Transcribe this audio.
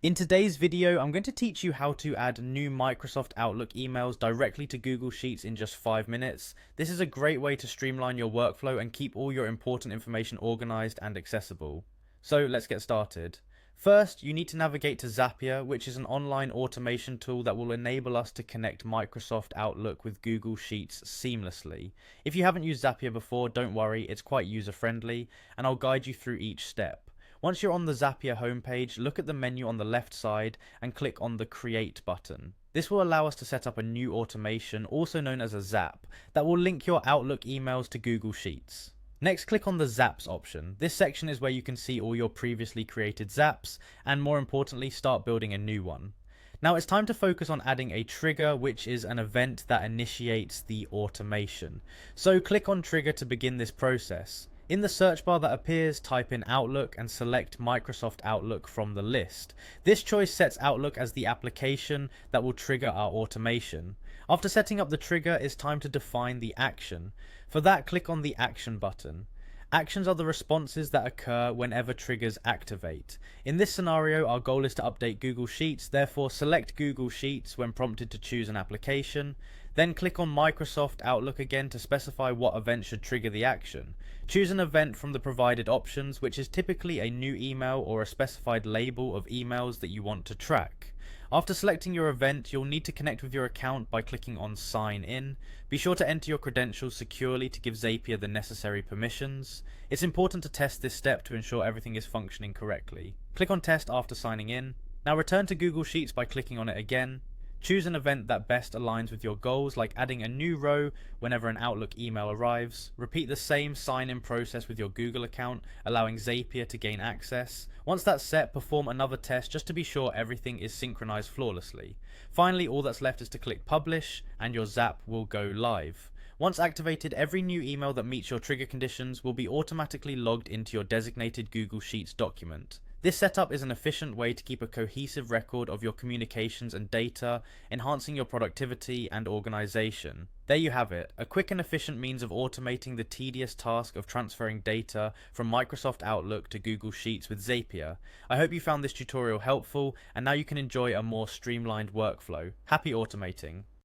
In today's video, I'm going to teach you how to add new Microsoft Outlook emails directly to Google Sheets in just 5 minutes. This is a great way to streamline your workflow and keep all your important information organized and accessible. So let's get started. First, you need to navigate to Zapier, which is an online automation tool that will enable us to connect Microsoft Outlook with Google Sheets seamlessly. If you haven't used Zapier before, don't worry, it's quite user-friendly, and I'll guide you through each step. Once you're on the Zapier homepage, look at the menu on the left side and click on the Create button. This will allow us to set up a new automation, also known as a Zap, that will link your Outlook emails to Google Sheets. Next, click on the Zaps option. This section is where you can see all your previously created Zaps, and more importantly, start building a new one. Now it's time to focus on adding a trigger, which is an event that initiates the automation. So click on Trigger to begin this process. In the search bar that appears, type in Outlook and select Microsoft Outlook from the list. This choice sets Outlook as the application that will trigger our automation. After setting up the trigger, it's time to define the action. For that, click on the Action button. Actions are the responses that occur whenever triggers activate. In this scenario, our goal is to update Google Sheets, therefore select Google Sheets when prompted to choose an application. Then click on Microsoft Outlook again to specify what event should trigger the action. Choose an event from the provided options, which is typically a new email or a specified label of emails that you want to track. After selecting your event, you'll need to connect with your account by clicking on Sign In. Be sure to enter your credentials securely to give Zapier the necessary permissions. It's important to test this step to ensure everything is functioning correctly. Click on Test after signing in. Now return to Google Sheets by clicking on it again. Choose an event that best aligns with your goals, like adding a new row whenever an Outlook email arrives. Repeat the same sign-in process with your Google account, allowing Zapier to gain access. Once that's set, perform another test just to be sure everything is synchronized flawlessly. Finally, all that's left is to click Publish, and your Zap will go live. Once activated, every new email that meets your trigger conditions will be automatically logged into your designated Google Sheets document. This setup is an efficient way to keep a cohesive record of your communications and data, enhancing your productivity and organization. There you have it, a quick and efficient means of automating the tedious task of transferring data from Microsoft Outlook to Google Sheets with Zapier. I hope you found this tutorial helpful, and now you can enjoy a more streamlined workflow. Happy automating!